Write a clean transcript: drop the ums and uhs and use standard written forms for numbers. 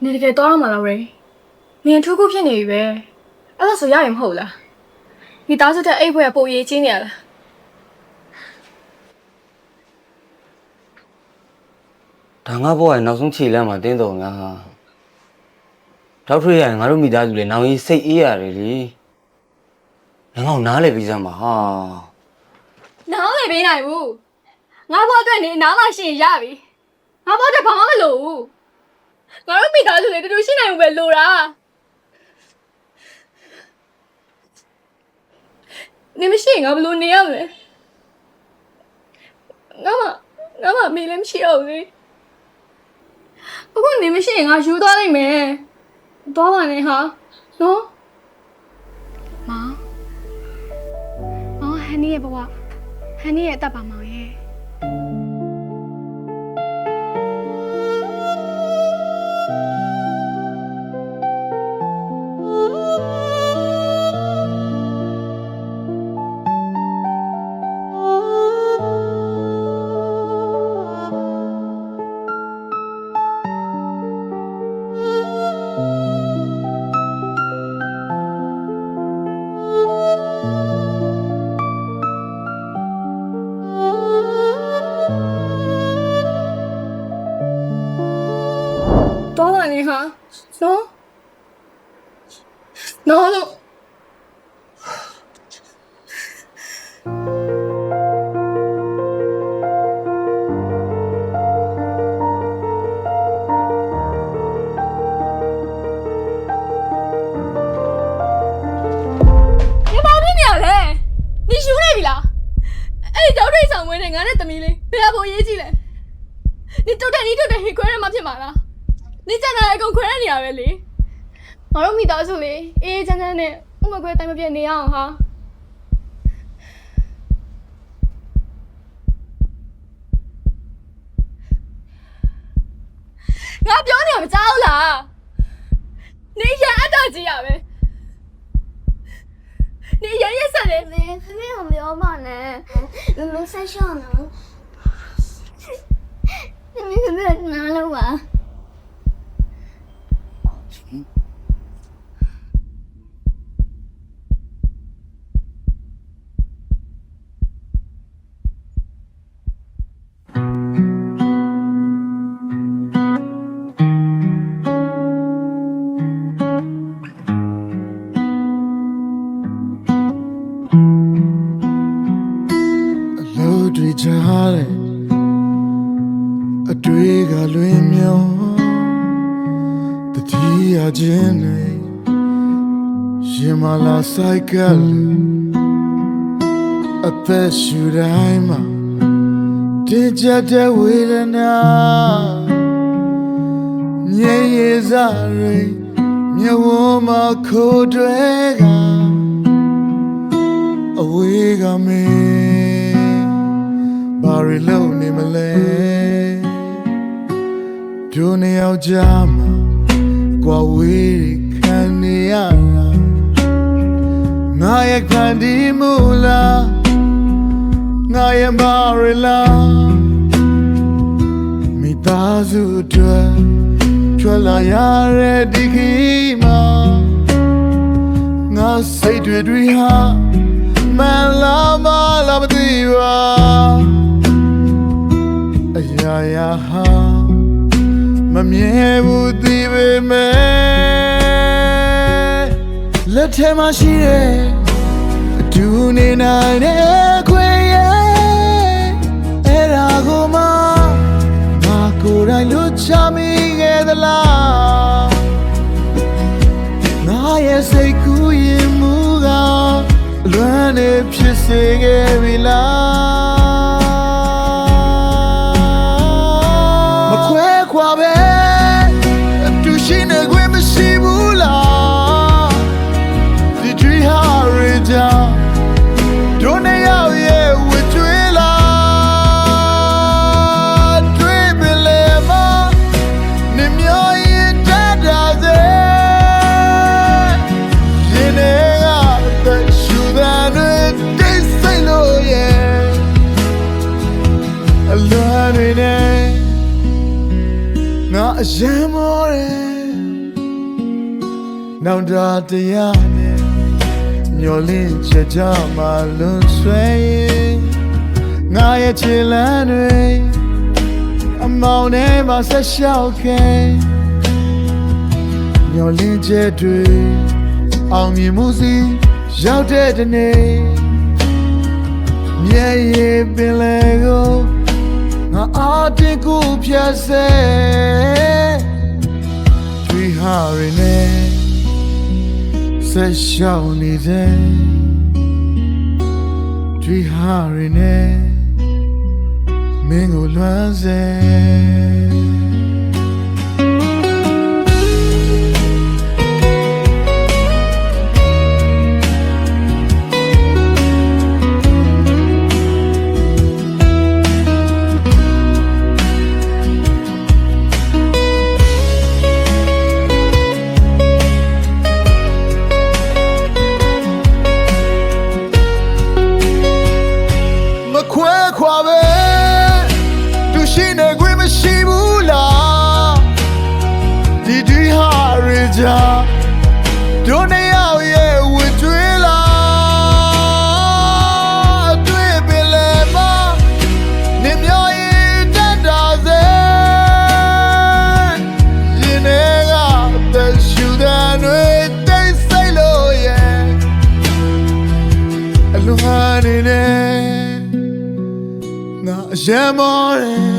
နေတကယ်တော့မှလားဝရေနေထူးခုဖြစ်နေပြီပဲအဲ့ဒါဆိုရရင်မဟုတ်လားမိသားစုတဲ့အိတ်ဖွဲ့ပိုရေးချင်းနေရလားဒါငါဘဝရဲ့နောက်ဆုံးခြေလမ်းမှာတင်းတော်ငါဟာတောက်ထွေးရရင်ငါတို့မိသားစုလည်းနောင်ကြီးစိတ်အေးရတယ်လေငါ့နားလေပြီးစမ်းပါဟာနားလေပေးနိုင်ဘူးငါဘဝအတွက်နေနားမှရှိရင်ရပြီငါဘဝအတွက်ဘာမှမလိုဘူးငါတို့မိသားစုလည်းတူတူရှိနိုင်ဘူးပဲလိုတာနေမရှိရင်ငါဘယ်လိုနေရမလဲငါမမေးလည်းမရှိတော့ဘူးအခုနေမရှိရင်ငါယူသွားလိုက်မယ်သွားပါနဲ့ဟာနော်မောင်ဟန်နီရဲ့ဘဝဟန်နီရဲ့အသက်ပါမောင်ရဲ့တော့ပါနေဟာနော်လို့你修那边啦？哎，找对上门的，俺那怎么嘞？别让我业绩嘞！你都在黑快人马屁嘛啦？你在哪来跟快人聊呗哩？我都没打算嘞，真的，我们快带么变那样哈？我表弟们走了，你先按照这样呗。你爷爷说的，没有聊嘛呢？没在上呢。你可别拿了吧。对家嘞，对个对苗，的地下间嘞，喜马拉雅个嘞，在树来嘛，这家的为了那，年夜咋嘞，年我嘛口对个，为个没。ဘာရီလုံးနေမလဲတို့နေရောက်ကြမှာကွာဝေးခံနေရတာငါရဲ့ခံဒီမူလားငါရဲ့ဘာရီလားမိသားစုအတွက်ထွက်လာရတဲ့ဒီခီမှာငါစိတ်တွေဟာမလာမလာမသိပါ呀哈，没面不地位美，来天马西嘞，就你那的贵耶，哎那个嘛，那个来路差米个的啦，那也是故意木个，乱的皮色个味啦。qua bé tu xin ở quê mà si bu la đi truy hari ja do ne yao ye we truy la truy bele ma ni myo yin da da ze yin ne ga the shu da ne dai sai lo ye alone ne ငါအရင်မောတယ် နောင်တတရားနဲ့မျောလင့်ချက်ကြမှာလွန်ဆွဲရင်ငါရဲ့ခြေလမ်းတွေအမောင်ထဲမှာဆက်လျှောက်ခဲ့မျောလင့်ချက်တွေအောင်မြင်မှုစီရောက်တဲ့တနေ့မျက်ရည်ပင်လေကိုငါအားတင်ကိုဖြတ်စေတွေဟာရနေဆက်ရှောင်နေတဲ့တွေဟာရနေမင်းကိုလွမ်းစေ ခွဲခွာပဲသူရှိနေခွင့်မရှိဘူးလားဒီဒီဟာရကြတို့နေရောက်ရဲ့ဝစ်ကျွေးလားတွေ့ပင်လေမနေမျောရင်တတ်တာစေရင်နေကတဲ့ရှူတဲ့တွေတိတ်ဆိတ်လို့ရဲ့အလုံးဟာနေနေငါအရမ်းမောတယ်